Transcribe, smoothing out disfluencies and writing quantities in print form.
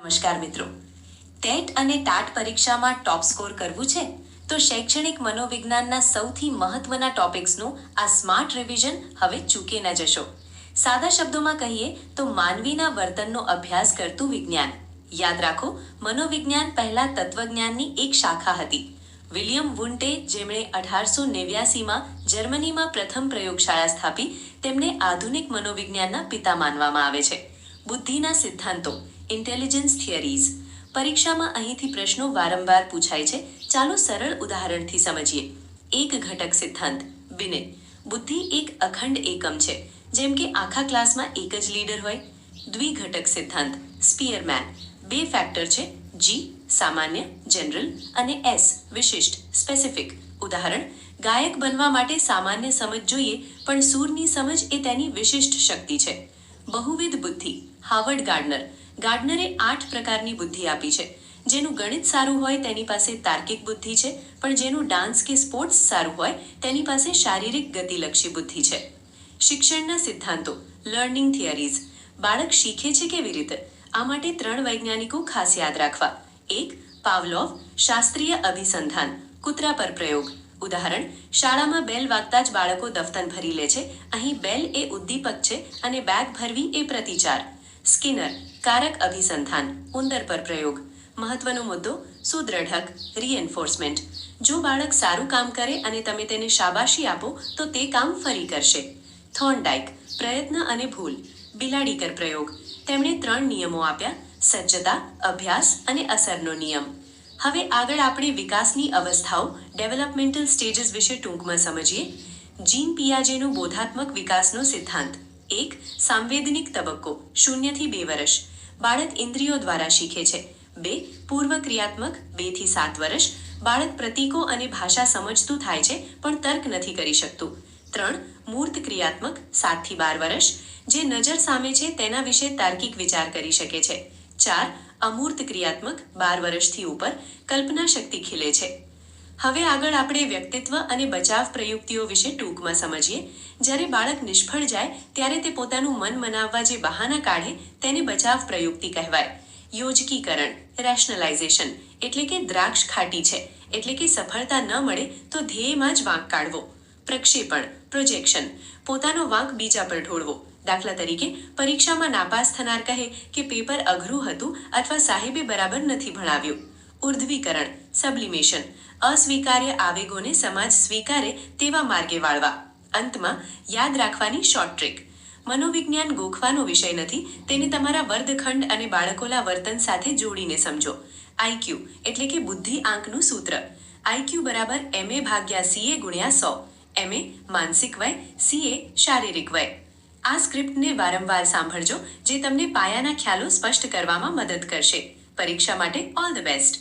નમસ્કાર મિત્રો, ટેટ અને ટાટ પરીક્ષામાં ટોપ સ્કોર કરવું છે તો શૈક્ષણિક મનોવિજ્ઞાનના સૌથી મહત્વના ટોપિક્સનું આ સ્માર્ટ રિવિઝન હવે ચૂકે ન જશો. સાદા શબ્દોમાં કહીએ તો માનવીના વર્તનનો અભ્યાસ કરતું વિજ્ઞાન. યાદ રાખો, મનોવિજ્ઞાન પહેલા તત્વજ્ઞાનની એક શાખા હતી. વિલિયમ વુન્ટે, જેમણે 1889માં જર્મનીમાં પ્રથમ પ્રયોગશાળા સ્થાપી, તેમને આધુનિક મનોવિજ્ઞાનના પિતા માનવામાં આવે છે. બુદ્ધિના સિદ્ધાંતો, ઇન્ટેલિજન્સ થિયરીઝ. પરીક્ષામાં અહીંથી પ્રશ્નો વારંવાર પૂછાય છે. ચાલો સરળ ઉદાહરણથી સમજીએ. એક ઘટક સિદ્ધાંત, બિનેટ. બુદ્ધિ એક અખંડ એકમ છે, જેમ કે આખા ક્લાસમાં એક જ લીડર હોય. દ્વિઘટક સિદ્ધાંત, સ્પીયરમેન. બે ફેક્ટર છે, જી સામાન્ય જનરલ અને એસ વિશિષ્ટ સ્પેસિફિક. ઉદાહરણ, ગાયક બનવા માટે સામાન્ય સમજ જોઈએ, પણ સૂરની સમજ એ તેની વિશિષ્ટ શક્તિ છે. બહુવિધ બુદ્ધિ, હાવર્ડ ગાર્ડનર. ગાર્ડનરે 8 પ્રકારની બુદ્ધિ આપી છે. જેનું ગણિત સારું હોય તેની પાસે તાર્કિક બુદ્ધિ છે, પણ જેનું ડાન્સ કે સ્પોર્ટ્સ સારું હોય તેની પાસે શારીરિક ગતિલક્ષી બુદ્ધિ છે. શિક્ષણના સિદ્ધાંતો, લર્નિંગ થિયરીઝ. બાળક શીખે છે કેવી રીતે? આ માટે 3 વૈજ્ઞાનિકો ખાસ યાદ રાખવા. 1. પાવલોવ, શાસ્ત્રીય અભિસંધાન, કૂતરા પર પ્રયોગ. ઉદાહરણ, શાળામાં બેલ વાગતા જ બાળકો દફતર ભરી લે છે. અહીં બેલ એ ઉદ્દીપક છે અને બેગ ભરવી એ પ્રતિચાર. સ્કિનર, કારક અભિસંધાન, ઉંદર પર પ્રયોગ. મહત્વનો મુદ્દો, સુદ્રઢક, રીએન્ફોર્સમેન્ટ. જો બાળક સારું કામ કરે અને તમે તેને શાબાશી આપો તો તે કામ ફરી કરશે. થોર્નડાઇક, પ્રયત્ન અને ભૂલ. બિલાડીકર પ્રયોગ. તેમણે 3 નિયમો આપ્યા: સજ્જતા, અભ્યાસ અને અસરનો નિયમ. હવે આગળ આપણે વિકાસની અવસ્થાઓ, ડેવલપમેન્ટલ સ્ટેજીસ વિશે ટૂંકમાં સમજીએ. જીન પિયાજેનું બોધાત્મક વિકાસનો સિદ્ધાંત. 1. સાંવેદનિક તબક્કો, 0 થી 2 વર્ષ. બાળક ઇન્દ્રિયો દ્વારા શીખે છે. 2. પૂર્વ ક્રિયાત્મક, 2 થી 7 વર્ષ. બાળક પ્રતીકો અને ભાષા સમજતું થાય છે, પણ તર્ક નથી કરી શકતું. 3. મૂર્ત ક્રિયાત્મક, 7 થી 12 વર્ષ. જે નજર સામે છે તેના વિશે તાર્કિક વિચાર કરી શકે છે. 4. અમૂર્ત ક્રિયાત્મક, 12 વર્ષથી ઉપર. કલ્પના શક્તિ ખીલે છે. હવે આગળ આપણે વ્યક્તિત્વ અને બચાવ પ્રયુક્તિઓ વિશે ટૂંકમાં સમજીએ. જ્યારે બાળક નિષ્ફળ જાય ત્યારે તે પોતાનું મન મનાવવા જે બહાના કાઢે તેને બચાવ પ્રયુક્તિ કહેવાય. યોજકીકરણ, રેશનલાઇઝેશન, એટલે કે દ્રાક્ષ ખાટી છે, એટલે કે સફળતા ન મળે તો ધ્યેયમાં જ વાંક કાઢવો. પ્રક્ષેપણ, પ્રોજેક્શન, પોતાનો વાંક બીજા પર ઢોળવો. દાખલા તરીકે, પરીક્ષામાં નાપાસ થનાર કહે કે પેપર અઘરું હતું અથવા સાહેબે બરાબર નથી ભણાવ્યું. ઉર્ધ્વીકરણ, સબ્લિમેશન, અસ્વીકાર્ય આવેગોને સમાજ સ્વીકારે તેવા માર્ગે વાળવા. અંતમાં યાદ રાખવાની શોર્ટ ટ્રીક. મનોવિજ્ઞાન ગોખવાનો વિષય નથી, તેને તમારા વર્ગખંડ અને બાળકોના વર્તન સાથે જોડીને સમજો. આઈક્યુ એટલે કે બુદ્ધિ આંકનું સૂત્ર. આઈક્યુ બરાબર MA/CA × 100. MA માનસિક વય, CA શારીરિક વય. આ સ્ક્રિપ્ટને વારંવાર સાંભળજો, જે તમને પાયાના ખ્યાલો સ્પષ્ટ કરવામાં મદદ કરશે. પરીક્ષા માટે ઓલ ધ બેસ્ટ.